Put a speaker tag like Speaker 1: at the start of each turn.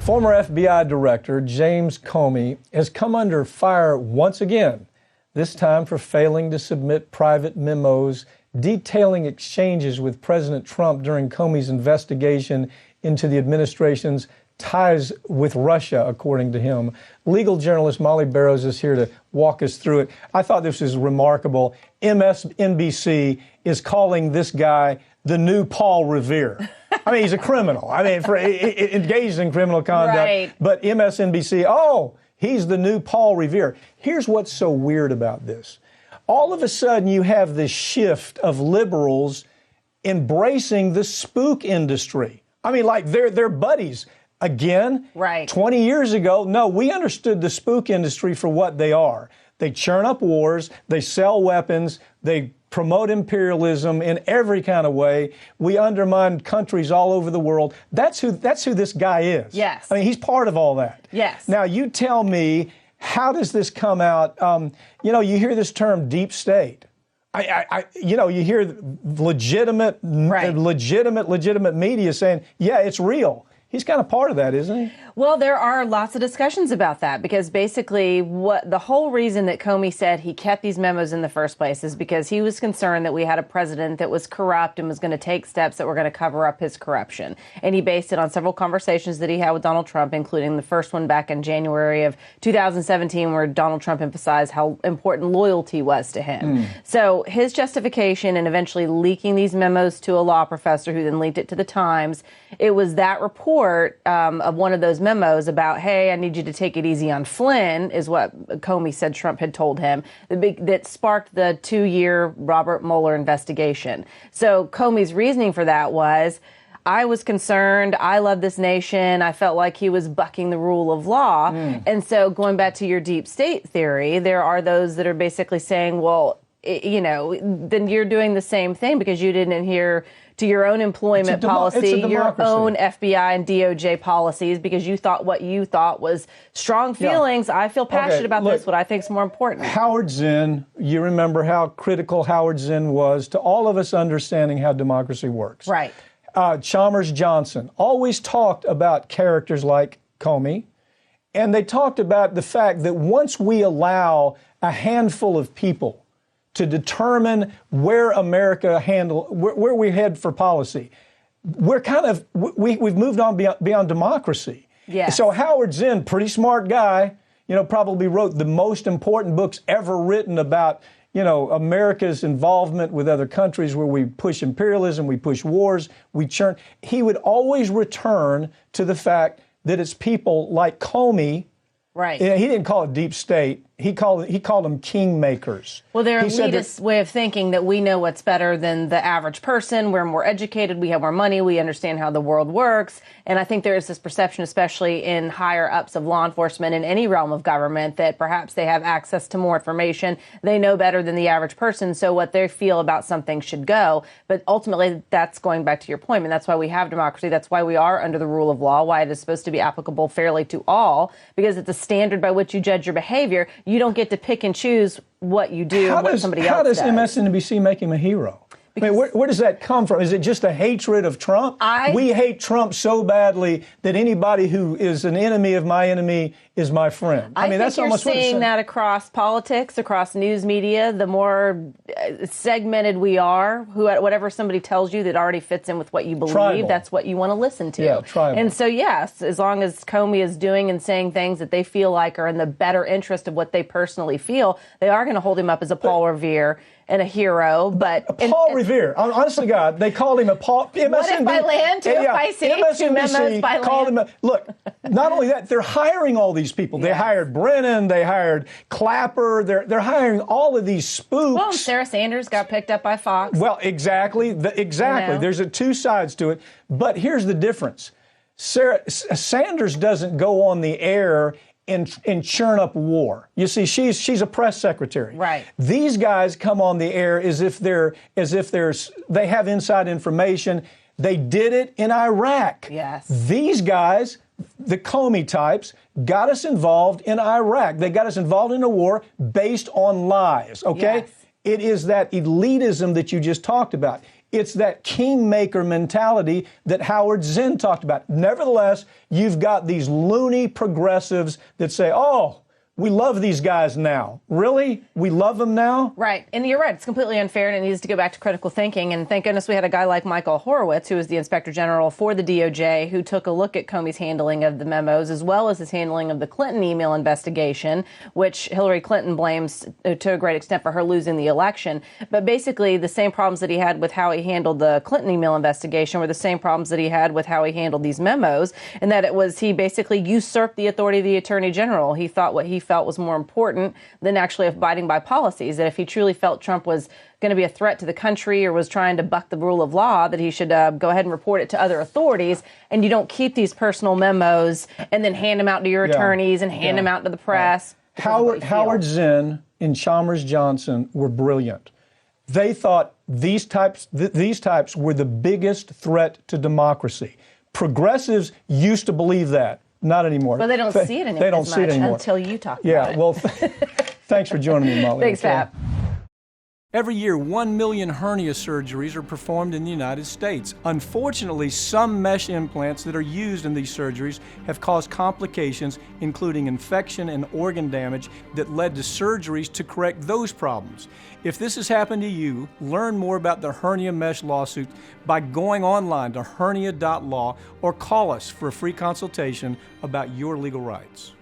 Speaker 1: Former FBI Director James Comey has come under fire once again, this time for failing to submit private memos detailing exchanges with President Trump during Comey's investigation into the administration's ties with Russia, according to him. Legal journalist Molly Barrows is here to walk us through it. I thought this was remarkable. MSNBC is calling this guy the new Paul Revere. I mean, he's a criminal. I mean, engaged in criminal conduct.
Speaker 2: Right.
Speaker 1: But MSNBC, oh, he's the new Paul Revere. Here's what's so weird about this. All of a sudden, you have this shift of liberals embracing the spook industry. I mean, like they're buddies. Again,
Speaker 2: right.
Speaker 1: 20 years ago, no, we understood the spook industry for what they are. They churn up wars, they sell weapons, they promote imperialism in every kind of way. We undermine countries all over the world. That's who this guy is.
Speaker 2: Yes.
Speaker 1: I mean, he's part of all that.
Speaker 2: Yes.
Speaker 1: Now, you tell me, how does this come out? You hear this term deep state. You hear legitimate media saying, yeah, it's real. He's kind of part of that, isn't he?
Speaker 2: Well, there are lots of discussions about that because basically the whole reason that Comey said he kept these memos in the first place is because he was concerned that we had a president that was corrupt and was going to take steps that were going to cover up his corruption. And he based it on several conversations that he had with Donald Trump, including the first one back in January of 2017, where Donald Trump emphasized how important loyalty was to him. So his justification in eventually leaking these memos to a law professor who then leaked it to the Times, it was that report of one of those memos about, hey, I need you to take it easy on Flynn, is what Comey said Trump had told him, that sparked the 2-year Robert Mueller investigation. So Comey's reasoning for that was, I was concerned, I love this nation, I felt like he was bucking the rule of law. And so going back to your deep state theory, there are those that are basically saying, well, then you're doing the same thing because you didn't adhere to your own employment policy, your own FBI and DOJ policies, because you thought what you thought was strong feelings. Yeah. I feel passionate about this, what I think is more important.
Speaker 1: Howard Zinn, you remember how critical Howard Zinn was to all of us understanding how democracy works.
Speaker 2: Right.
Speaker 1: Chalmers Johnson always talked about characters like Comey, and they talked about the fact that once we allow a handful of people to determine where America where we head for policy, we've moved on beyond democracy.
Speaker 2: Yes.
Speaker 1: So Howard Zinn, pretty smart guy, probably wrote the most important books ever written about, America's involvement with other countries where we push imperialism, we push wars, we churn. He would always return to the fact that it's people like Comey.
Speaker 2: Right.
Speaker 1: He didn't call it deep state. He called them kingmakers.
Speaker 2: Well, they're an elitist way of thinking that we know what's better than the average person. We're more educated. We have more money. We understand how the world works. And I think there is this perception, especially in higher ups of law enforcement in any realm of government, that perhaps they have access to more information. They know better than the average person. So what they feel about something should go. But ultimately, that's going back to your point. And that's why we have democracy. That's why we are under the rule of law, why it is supposed to be applicable fairly to all, because it's a standard by which you judge your behavior. You don't get to pick and choose what you do and what somebody else does.
Speaker 1: How does MSNBC make him a hero? I mean, where does that come from? Is it just a hatred of Trump? We hate Trump so badly that anybody who is an enemy of my enemy is my friend. I mean, that's almost what it's saying.
Speaker 2: You're seeing that across politics, across news media. The more segmented we are, whatever somebody tells you that already fits in with what you believe,
Speaker 1: tribal.
Speaker 2: That's what you want to listen to.
Speaker 1: Yeah, tribal.
Speaker 2: And so, yes, as long as Comey is doing and saying things that they feel like are in the better interest of what they personally feel, they are going to hold him up as a Paul Revere and a hero, but
Speaker 1: Paul Revere. Honestly, God, they called him a Paul.
Speaker 2: What if by land, two by sea, two memos by land?
Speaker 1: Look, not only that, they're hiring all these people. They hired Brennan, they hired Clapper. They're hiring all of these spooks.
Speaker 2: Well, Sarah Sanders got picked up by Fox.
Speaker 1: Well, exactly. There's two sides to it. But here's the difference. Sanders doesn't go on the air and churn up war. You see, she's a press secretary.
Speaker 2: Right.
Speaker 1: These guys come on the air as if they have inside information. They did it in Iraq.
Speaker 2: Yes.
Speaker 1: These guys, the Comey types, got us involved in Iraq. They got us involved in a war based on lies. Okay.
Speaker 2: Yes.
Speaker 1: It is that elitism that you just talked about. It's that kingmaker mentality that Howard Zinn talked about. Nevertheless, you've got these loony progressives that say, oh, we love these guys now. Really? We love them now?
Speaker 2: Right. And you're right. It's completely unfair, and it needs to go back to critical thinking. And thank goodness we had a guy like Michael Horowitz, who is the Inspector General for the DOJ, who took a look at Comey's handling of the memos, as well as his handling of the Clinton email investigation, which Hillary Clinton blames to a great extent for her losing the election. But basically, the same problems that he had with how he handled the Clinton email investigation were the same problems that he had with how he handled these memos, and that he basically usurped the authority of the Attorney General. He thought what he felt was more important than actually abiding by policies, that if he truly felt Trump was going to be a threat to the country or was trying to buck the rule of law, that he should go ahead and report it to other authorities. And you don't keep these personal memos and then hand them out to your attorneys and hand them out to the press.
Speaker 1: Howard Zinn and Chalmers Johnson were brilliant. They thought these types were the biggest threat to democracy. Progressives used to believe that. Not anymore.
Speaker 2: Well, they don't see it anymore.
Speaker 1: They don't see it anymore
Speaker 2: until you talk about it.
Speaker 1: Yeah, well, thanks for joining me, Molly.
Speaker 2: Thanks, Pat.
Speaker 1: Every year, 1 million hernia surgeries are performed in the United States. Unfortunately, some mesh implants that are used in these surgeries have caused complications, including infection and organ damage that led to surgeries to correct those problems. If this has happened to you, learn more about the hernia mesh lawsuit by going online to hernia.law or call us for a free consultation about your legal rights.